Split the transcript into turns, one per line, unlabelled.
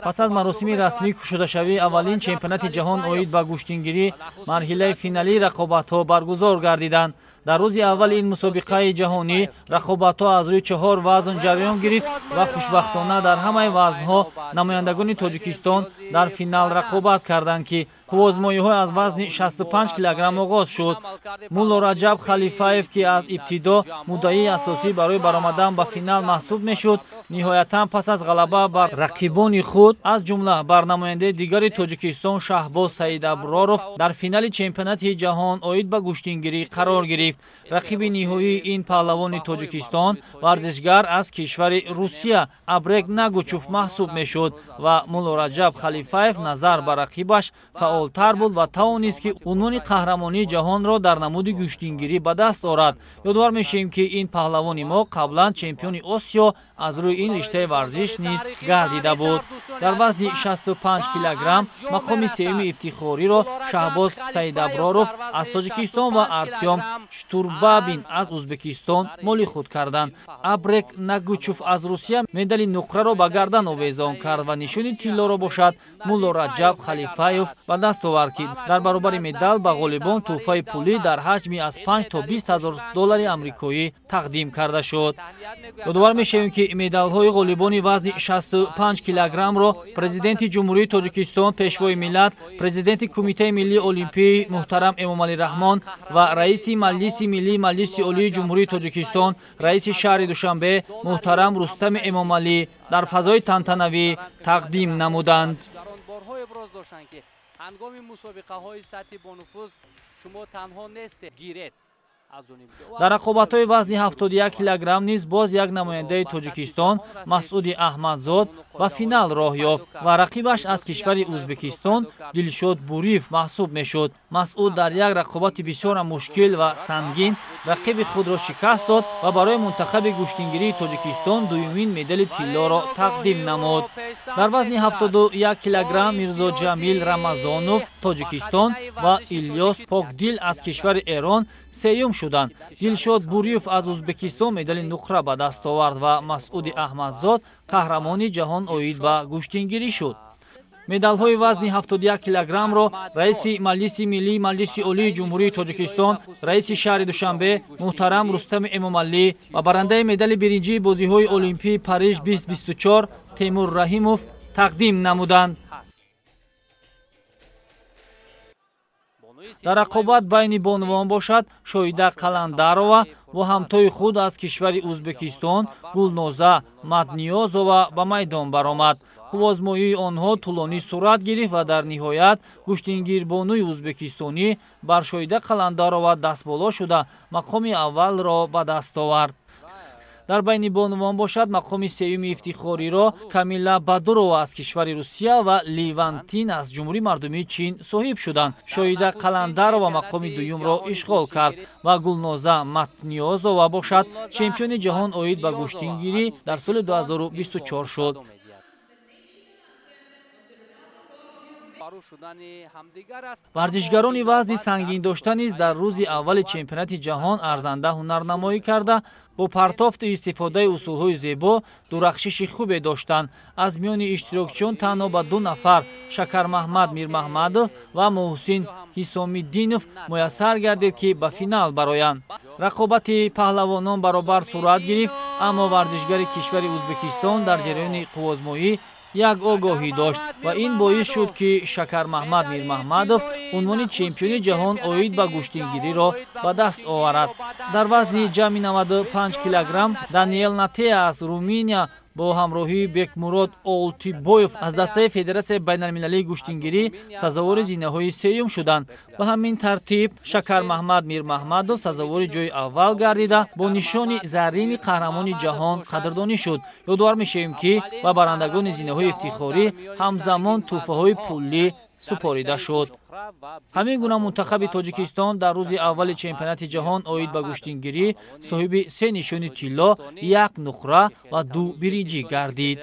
پس از مراسم رسمی شده‌شوی اولین چمپیونات جهان اوید با گوشتنگیری مرحله فینالی رقابت‌ها برگزار گردیدند. در روز اول این مسابقه جهانی رقابت‌ها از روی 4 وزن جریان گرفت و خوشبختانه در همه وزن‌ها نمایندگان تاجیکستان در فینال رقابت کردند که قوازمایی‌ها از وزن 65 کیلوگرم آغاز شد. مولا رجب خلیفاєв که از ابتدا مدعی اساسی برای برآمدن به فینال محسوب میشد، نهایتاً پس از غلبه بر رقیبان خود از جمله بر نماینده دیگر تاجیکستان شهباز سعیدابراروف در فینال چمپیونات جهان اوید به گوشتنگیری قرار گرفت. رقیب نهایی این پهلوان تاجیکستان ورزشگر از کشور روسیه ابرک نگوچوف محسوب میشد و مولا رجب خلیفاєв نظر به رقیبش فعالتر بود و توانست که عنوان قهرمانی جهان را در نمود گوشتنگیری به دست آورد. یادآور میشیم که این پهلوان ما قبلا چمپیون آسیا از روی این رشته ورزش نیز گردیده بود. در وزن 65 کیلوگرم مقام سوم افتخاری را شهباز سعیدابراروف از تاجیکستان و ارتیوم شتوربابین از ازبکستان مالی خود کردند. ابرک نگوچوف از روسیه مدال نقره را به گردن آویزان کرد و نشان طلا را باشد مولا رجب خلیفاєв به دست آورد که در برابر مدال به غالبان تحفه پولی در حجم از 5 تا 20 هزار دلار آمریکایی تقدیم کرده شد. یادآور میشویم که مدال های غالبان وزن 65 کیلوگرم را پرزیدنت جمهوری تاجیکستان پیشوای ملت، پرزیدنت کمیته ملی المپی محترم امامعلی رحمان و رئیس مجلس ملی مجلس عالی جمهوری تاجیکستان رئیس شهر دوشنبه محترم رستم امامعلی در فضای تنتنوی تقدیم نمودند. هنگام مسابقه‌های سطح بانفوذ شما تنها نیستید. در رقابت‌های وزن 71 کیلوگرم نیز باز یک نماینده تاجیکستان مسعود احمدزاد به فینال راه یافت و رقیبش از کشور ازبکستان دلشاد بوریف محسوب میشد. مسعود در یک رقابت بسیار مشکل و سنگین رقیب خود را شکست داد و برای منتخب گوشتنگیری تاجیکستان دومین مدال طلا را تقدیم نمود. در وزن 71 کیلوگرم میرزا جمیل رمضانوف تاجیکستان و الیاس پاکدیل از کشور ایران سوم شدند. دلشاد بوریف از ازبکستان مدال نقره به دست آورد و مسعود احمدزاد قهرمان جهان اوید به گوشتنگیری شد. مدال های وزن 71 کیلوگرم را رئیس مجلس ملی مجلس عالی جمهوری تاجیکستان رئیس شهر دوشنبه محترم رستم امامعلی و برنده مدال برنجی بازی های المپی پاریژ 2024 تیمور رحیموف تقدیم نمودند. در رقابت بین بانوان باشد شاهیده قلندرова و همتای خود از کشور ازبکستان گلنازه مدنیازова به میدان برآمد. قوازمایی آنها طولانی صورت گرفت و در نهایت گوشتنگیر بانوی ازبکستانی بر شاهیده قلندرова دستبالا شده مقام اول را به دست آورد. در بین بانوان باشد مقام سوم افتخاری را کامیلا бадурова از کشور روسیه و لیوانتین از جمهوری مردمی چین صاحب شدند. شاهیده قلندرова مقام دوم را اشغال کرد و گلنازه متنیازова باشد چمپیون جهان اوید به گوشتنگیری در سال 2024 شد. ورزشگران وزن سنگین داشته نیز در روز اول چمپیونات جهان ارزنده هنرنمایی کرده با پرتافت استفاده اصولهای زیبا درخشش خوبی داشتند. از میان اشتراکچیان تنها به 2 نفر شکرمحمد میرمحمدov و محسن حسامیدینov میسر گردید که به فینال برآیند. رقابت پهلوانان برابر صورت گرفت اما ورزشگر کشور ازبکستان در جریان قوازمایی یک آگاهی داشت و این باعث شد که شکرمحمد میرمحمدov عنوان چمپیون جهان اوید به گوشتنگیری را به دست آورد. در وزن جمعی 95 کیلوگرم دانیل نته از رومانیا با همراهی بکموراد اولتیبویف از دسته فدراسیون بین‌المللی گوشتنگیری سزاوار زینه‌های سوم شدند. به همین ترتیب شکرمحمد میرمحمدov سزاوار جای اول گردیده با نشان زرین قهرمان جهان قدردانی شد. یادآور میشویم که به برندگان زینه‌های افتخاری همزمان تحفه‌های پولی سپاریده شد. همین گونه منتخب تاجیکستان در روز اول چمپیونات جهان اوید به گوشتنگیری صاحب 3 نشان طلا، 1 نقره و 2 برنجی گردید.